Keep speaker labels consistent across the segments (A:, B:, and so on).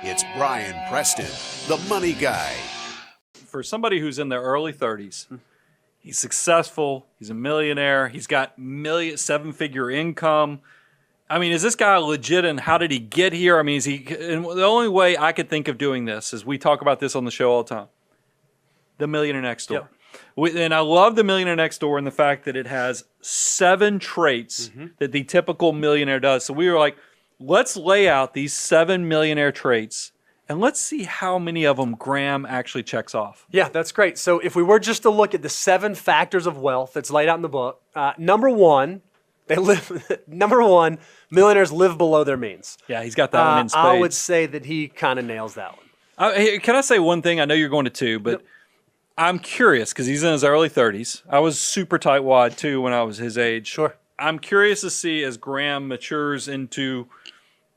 A: It's Brian Preston, the money guy.
B: For somebody who's in their early 30s, he's successful, he's a millionaire, he's got seven-figure income. I mean, is this guy legit, and how did he get here? I mean, and the only way I could think of doing this is we talk about this on the show all the time. The Millionaire Next Door. Yep. And I love The Millionaire Next Door and the fact that it has 7 traits that the typical millionaire does. So we were like, let's lay out these 7 millionaire traits and let's see how many of them Graham actually checks off.
C: Yeah, that's great. So if we were just to look at the 7 factors of wealth that's laid out in the book, number one, millionaires live below their means.
B: Yeah, he's got that one in spades.
C: I would say that he kind of nails that one.
B: Can I say one thing? I know you're going to 2, but I'm curious because he's in his early 30s. I was super tightwad too when I was his age.
C: Sure.
B: I'm curious to see as Graham matures into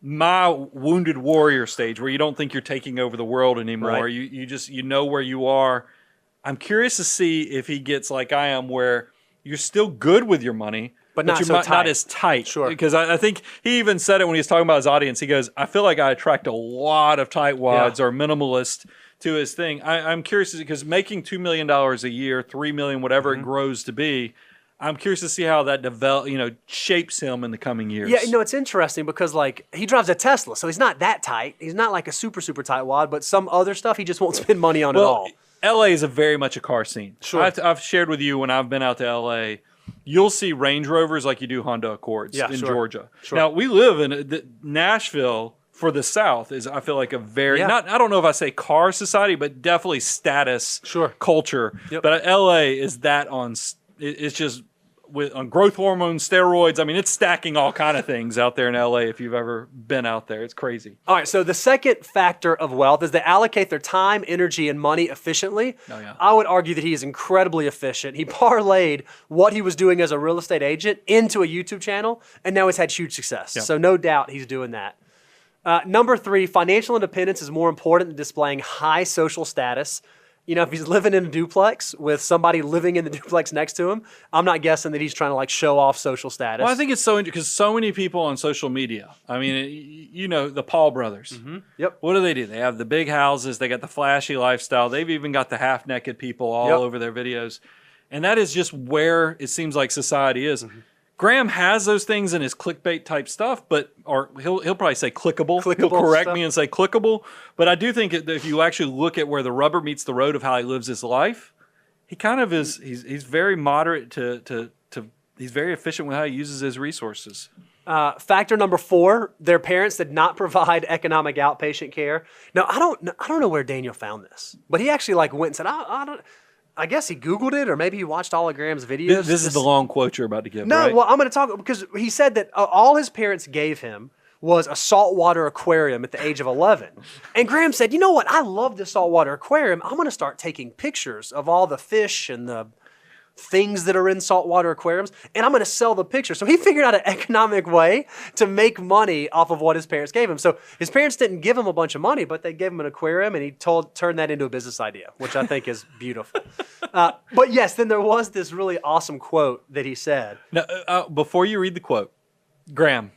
B: my wounded warrior stage where you don't think you're taking over the world anymore. Right. You know where you are. I'm curious to see if he gets like I am where you're still good with your money, but you're not as tight.
C: Sure.
B: Because I think he even said it when he was talking about his audience. He goes, I feel like I attract a lot of tightwads or minimalists to his thing. I'm curious because making $2 million a year, $3 million, whatever it grows to be, I'm curious to see how that shapes him in the coming years.
C: Yeah, it's interesting because like he drives a Tesla, so he's not that tight. He's not like a super, super tight wad, but some other stuff he just won't spend money on at all.
B: LA is very much a car scene.
C: Sure.
B: I've shared with you when I've been out to LA, you'll see Range Rovers like you do Honda Accords in Georgia. Sure. Now, we live in Nashville for the South is, I feel like, a very, I don't know if I say car society, but definitely status culture. Yep. But LA is that it's just on growth hormone steroids. I mean, it's stacking all kind of things out there in LA if you've ever been out there. It's crazy.
C: All right, so the second factor of wealth is they allocate their time, energy, and money efficiently.
B: Oh, yeah.
C: I would argue that he is incredibly efficient. He parlayed what he was doing as a real estate agent into a YouTube channel, and now he's had huge success. Yep. So no doubt he's doing that. Number 3, financial independence is more important than displaying high social status. If he's living in a duplex with somebody living in the duplex next to him, I'm not guessing that he's trying to show off social status.
B: Well, I think it's so interesting because so many people on social media, I mean, the Paul brothers.
C: Mm-hmm. Yep.
B: What do? They have the big houses. They got the flashy lifestyle. They've even got the half-naked people all over their videos. And that is just where it seems like society is. Mm-hmm. Graham has those things in his clickbait type stuff, or he'll probably say clickable. He'll correct me and say clickable. But I do think that if you actually look at where the rubber meets the road of how he lives his life, he kind of is. He's very moderate to he's very efficient with how he uses his resources.
C: Factor number 4: their parents did not provide economic outpatient care. Now I don't know where Daniel found this, but he actually went and said, I guess he Googled it, or maybe he watched all of Graham's videos.
B: This is the long quote you're about to give,
C: No,
B: right?
C: well, I'm going to talk, because he said that all his parents gave him was a saltwater aquarium at the age of 11. And Graham said, you know what? I love this saltwater aquarium. I'm going to start taking pictures of all the fish and the things that are in saltwater aquariums, and I'm going to sell the pictures. So he figured out an economic way to make money off of what his parents gave him. So his parents didn't give him a bunch of money, but they gave him an aquarium, and he turned that into a business idea, which I think is beautiful. But yes, then there was this really awesome quote that he said.
B: Now, before you read the quote, Graham,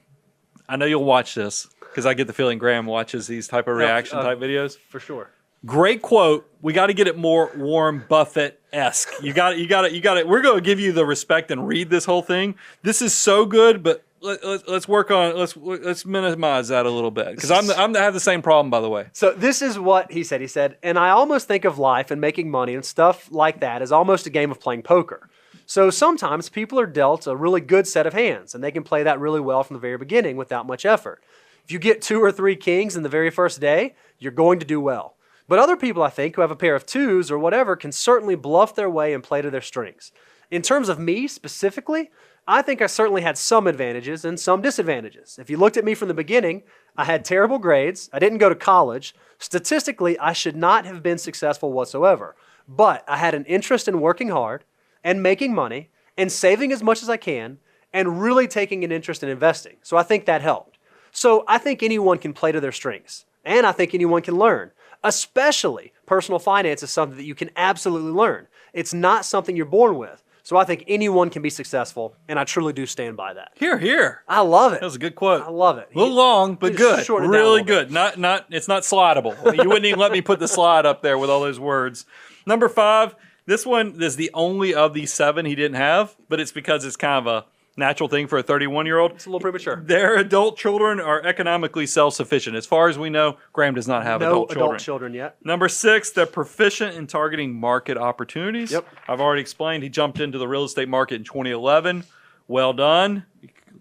B: I know you'll watch this because I get the feeling Graham watches these type of reaction type videos.
C: For sure.
B: Great quote. We got to get it more Warren Buffett-esque. You got it. We're going to give you the respect and read this whole thing. This is so good, but let's work on it. Let's minimize that a little bit because I have the same problem, by the way.
C: So this is what he said. He said, and I almost think of life and making money and stuff like that as almost a game of playing poker. So sometimes people are dealt a really good set of hands, and they can play that really well from the very beginning without much effort. If you get 2 or 3 kings in the very first day, you're going to do well. But other people, I think, who have a pair of 2s or whatever can certainly bluff their way and play to their strengths. In terms of me specifically, I think I certainly had some advantages and some disadvantages. If you looked at me from the beginning, I had terrible grades. I didn't go to college. Statistically, I should not have been successful whatsoever. But I had an interest in working hard and making money and saving as much as I can and really taking an interest in investing. So I think that helped. So I think anyone can play to their strengths, and I think anyone can learn. Especially personal finance is something that you can absolutely learn. It's not something you're born with. So I think anyone can be successful, and I truly do stand by that.
B: Here, here.
C: I love it.
B: That was a good quote.
C: I love it.
B: A little long, but good.
C: shorten it down a
B: Really
C: little bit.
B: good. Not. It's not slidable. You wouldn't even let me put the slide up there with all those words. Number 5. This one is the only of these 7 he didn't have, but it's because it's kind of a natural thing for a 31-year-old.
C: It's a little premature.
B: Their adult children are economically self-sufficient. As far as we know, Graham does not have
C: No
B: adult children.
C: yet.
B: Number 6, they're proficient in targeting market opportunities.
C: Yep.
B: I've already explained he jumped into the real estate market in 2011. Well done.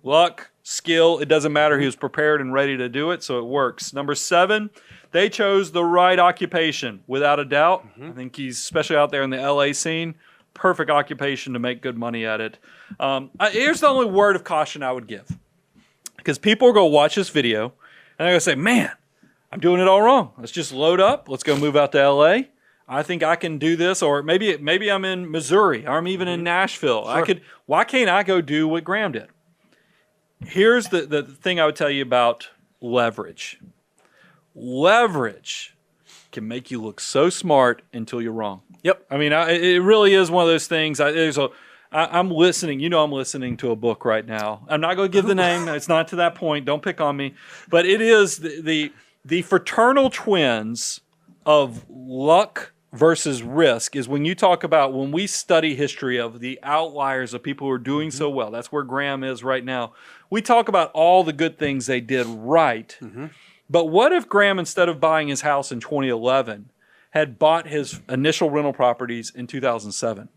B: Luck, skill, it doesn't matter. He was prepared and ready to do it, so it works. Number 7, they chose the right occupation, without a doubt. I think he's, especially out there in the LA scene, perfect occupation to make good money at it. Here's the only word of caution I would give. Because people are going to watch this video, and they're going to say, man, I'm doing it all wrong. Let's just load up. Let's go move out to LA. I think I can do this. Or maybe I'm in Missouri, or I'm even in Nashville.
C: Sure.
B: Why can't I go do what Graham did? Here's the thing I would tell you about leverage. Leverage can make you look so smart until you're wrong.
C: Yep.
B: I mean, it really is one of those things. I'm listening. You know, I'm listening to a book right now. I'm not going to give the name. It's not to that point. Don't pick on me. But it is the fraternal twins of luck versus risk is when you talk about, when we study history of the outliers of people who are doing so well. That's where Graham is right now. We talk about all the good things they did right. But what if Graham, instead of buying his house in 2011, had bought his initial rental properties in 2007?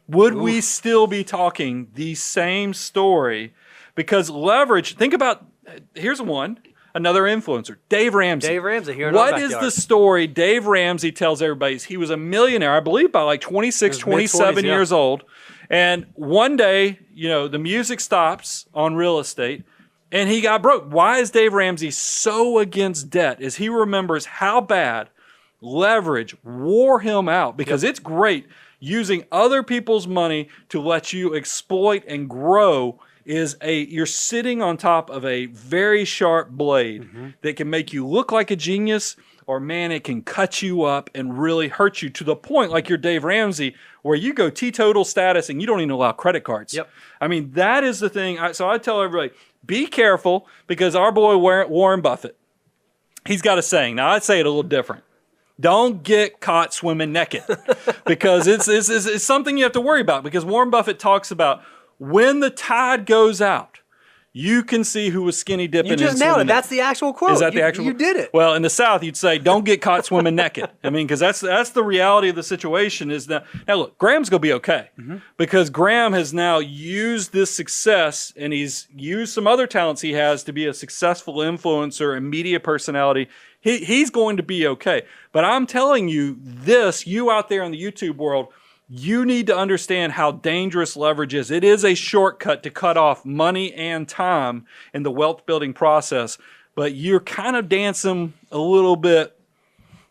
B: Would we still be talking the same story? Because leverage, think about, here's another influencer, Dave Ramsey.
C: Dave Ramsey here in our
B: What is
C: backyard.
B: the story Dave Ramsey tells everybody? He was a millionaire, I believe, by like 26,
C: His
B: 27
C: mid-twenties, yeah.
B: years old. And one day, the music stops on real estate, and he got broke. Why is Dave Ramsey so against debt? Is he remembers how bad leverage wore him out, because it's great using other people's money to let you exploit and grow. You're sitting on top of a very sharp blade that can make you look like a genius, or man, it can cut you up and really hurt you to the point, like you're Dave Ramsey, where you go teetotal status and you don't even allow credit cards.
C: Yep.
B: I mean, that is the thing. So I tell everybody, be careful, because our boy Warren Buffett, he's got a saying. Now, I'd say it a little different. Don't get caught swimming naked, because it's something you have to worry about, because Warren Buffett talks about when the tide goes out, you can see who was skinny dipping.
C: You just
B: and
C: nailed it.
B: swimming.
C: That's the actual quote.
B: Is that the actual?
C: You did it.
B: Well, in the South, you'd say, "Don't get caught swimming naked." I mean, because that's the reality of the situation. Is that now? Look, Graham's gonna be okay, because Graham has now used this success, and he's used some other talents he has to be a successful influencer and media personality. He's going to be okay. But I'm telling you this, you out there in the YouTube world, you need to understand how dangerous leverage is. It is a shortcut to cut off money and time in the wealth building process, but you're kind of dancing a little bit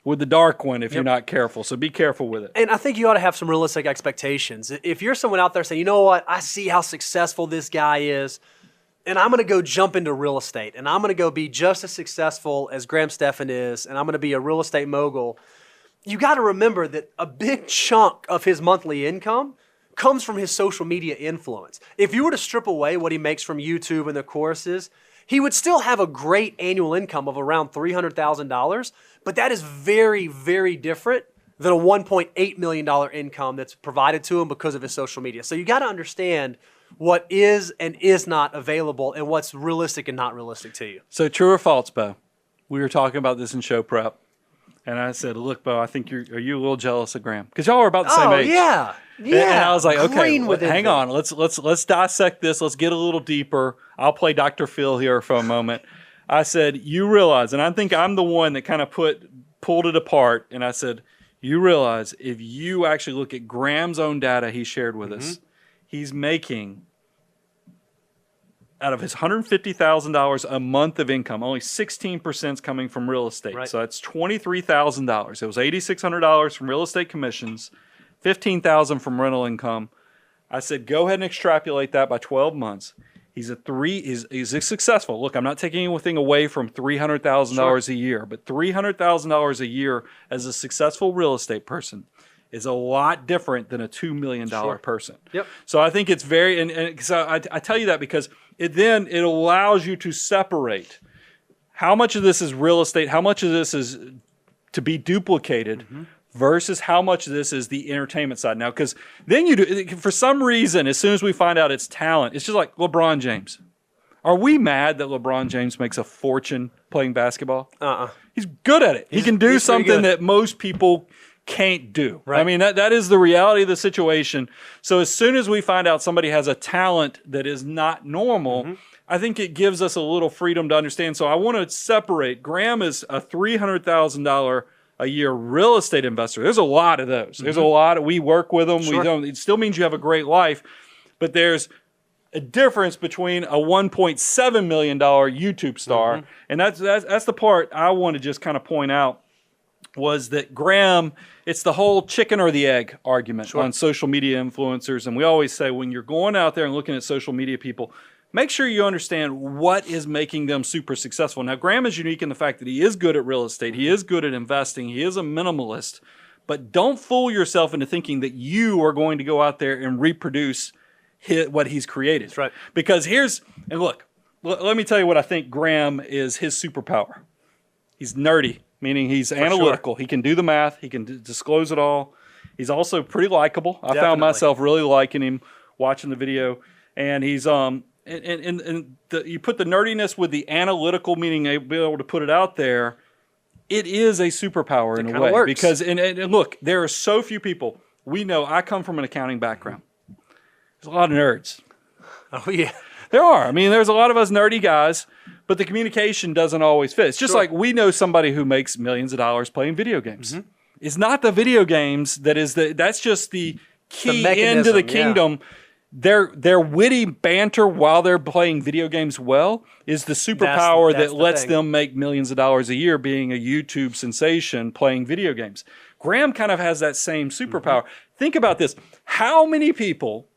B: with the dark one if you're not careful. So be careful with it.
C: And I think you ought to have some realistic expectations. If you're someone out there saying, you know what, I see how successful this guy is, and I'm going to go jump into real estate, and I'm going to go be just as successful as Graham Stephan is, and I'm going to be a real estate mogul, you got to remember that a big chunk of his monthly income comes from his social media influence. If you were to strip away what he makes from YouTube and the courses, he would still have a great annual income of around $300,000, but that is very, very different than a $1.8 million income that's provided to him because of his social media. So you got to understand what is and is not available and what's realistic and not realistic to you.
B: So true or false, Bo? We were talking about this in show prep, and I said, "Look, Bo, I think are you a little jealous of Graham? Because y'all are about the same age."
C: Yeah.
B: And I was like, "Okay,
C: Green with
B: hang
C: it.
B: on. Let's dissect this. Let's get a little deeper. I'll play Dr. Phil here for a moment." I said, "You realize," and I think I'm the one that kind of pulled it apart, and I said, "You realize if you actually look at Graham's own data he shared with us, he's making, out of his $150,000 a month of income, only 16% is coming from real estate.
C: Right.
B: So that's $23,000. It was $8,600 from real estate commissions, $15,000 from rental income. I said, go ahead and extrapolate that by 12 months. He's successful. Look, I'm not taking anything away from $300,000 a year, but $300,000 a year as a successful real estate person is a lot different than a $2 million person.
C: Yep.
B: So I think it's very, and so I tell you that because it allows you to separate how much of this is real estate, how much of this is to be duplicated versus how much of this is the entertainment side. Now, because then for some reason, as soon as we find out it's talent, it's just like LeBron James. Are we mad that LeBron James makes a fortune playing basketball? He's good at it. He can do something that most people can't do. Right. I mean, that is the reality of the situation. So as soon as we find out somebody has a talent that is not normal, I think it gives us a little freedom to understand. So I want to separate. Graham is a $300,000 a year real estate investor. There's a lot of those. There's a lot. We work with them. We don't. It still means you have a great life, but there's a difference between a $1.7 million YouTube star, and that's the part I want to just kind of point out. Was that Graham, it's the whole chicken or the egg argument on social media influencers. And we always say when you're going out there and looking at social media people, make sure you understand what is making them super successful. Now, Graham is unique in the fact that he is good at real estate. He is good at investing. He is a minimalist. But don't fool yourself into thinking that you are going to go out there and reproduce what he's created.
C: That's right.
B: Because and look, let me tell you what I think Graham is his superpower. He's nerdy. Meaning he's analytical. He can do the math. He can disclose it all. He's also pretty likable. I found myself really liking him watching the video. And he's you put the nerdiness with the analytical, meaning be able to put it out there. It is a superpower in a way.
C: Works.
B: Because and look, there are so few people. We know I come from an accounting background. There's a lot of nerds.
C: Oh yeah.
B: There are. I mean, there's a lot of us nerdy guys, but the communication doesn't always fit. It's just like we know somebody who makes millions of dollars playing video games. It's not the video games that's just the key into the kingdom. Their witty banter while they're playing video games well is the superpower that lets them make millions of dollars a year being a YouTube sensation playing video games. Graham kind of has that same superpower. Think about this. How many people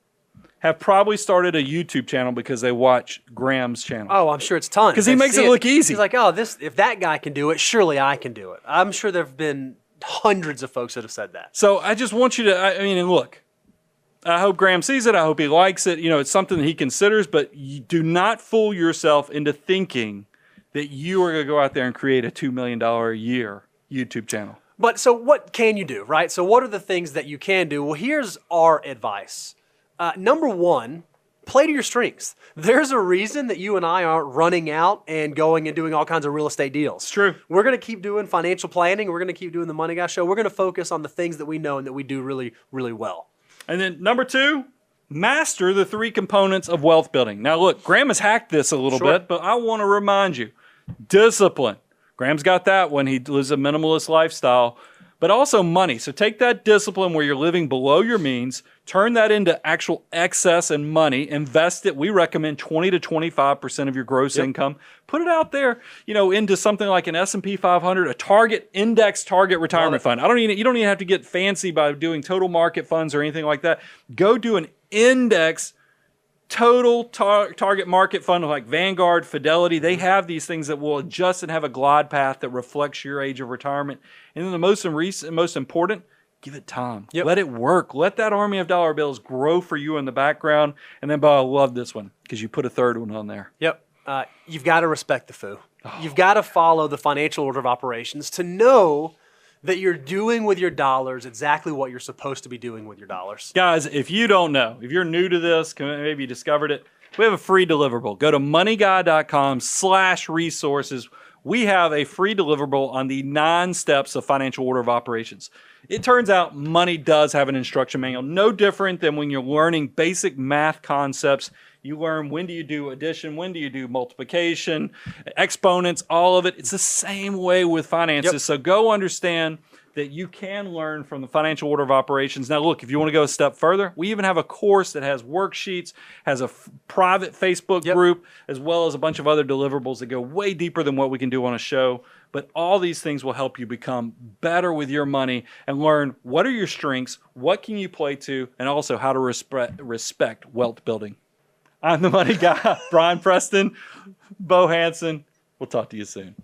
B: have probably started a YouTube channel because they watch Graham's channel?
C: Oh, I'm sure it's tons.
B: Because he makes it look easy.
C: He's like, if that guy can do it, surely I can do it. I'm sure there have been hundreds of folks that have said that.
B: So I just want you to, and look, I hope Graham sees it. I hope he likes it. It's something that he considers, but you do not fool yourself into thinking that you are going to go out there and create a $2 million a year YouTube channel.
C: But so what can you do, right? So what are the things that you can do? Well, here's our advice. Number one, play to your strengths. There's a reason that you and I aren't running out and going and doing all kinds of real estate deals.
B: It's true.
C: We're going to keep doing financial planning. We're going to keep doing the Money Guy Show. We're going to focus on the things that we know and that we do really, really well.
B: And then number two, master the 3 components of wealth building. Now, look, Graham has hacked this a little bit, but I want to remind you, discipline. Graham's got that when he lives a minimalist lifestyle. But also money. So take that discipline where you're living below your means, turn that into actual excess and money, invest it. We recommend 20 to 25% of your gross income. Put it out there, into something like an S&P 500, a target retirement fund. You don't even have to get fancy by doing total market funds or anything like that. Go do an index total target market fund like Vanguard, Fidelity. They have these things that will adjust and have a glide path that reflects your age of retirement. And then the most important, give it time. Let it work. Let that army of dollar bills grow for you in the background. And then, I love this one because you put a third one on there.
C: You've got to respect the foo. You've got to follow the financial order of operations to know that you're doing with your dollars exactly what you're supposed to be doing with your dollars.
B: Guys, if you don't know, if you're new to this, maybe you discovered it, we have a free deliverable. Go to moneyguy.com/resources. We have a free deliverable on the 9 steps of financial order of operations. It turns out money does have an instruction manual, no different than when you're learning basic math concepts. You learn when do you do addition, when do you do multiplication, exponents, all of it. It's the same way with finances. So go understand that you can learn from the financial order of operations. Now, look, if you want to go a step further, we even have a course that has worksheets, has a private Facebook group, as well as a bunch of other deliverables that go way deeper than what we can do on a show. But all these things will help you become better with your money and learn what are your strengths, what can you play to, and also how to respect wealth building. I'm the Money Guy, Brian Preston, Bo Hansen. We'll talk to you soon.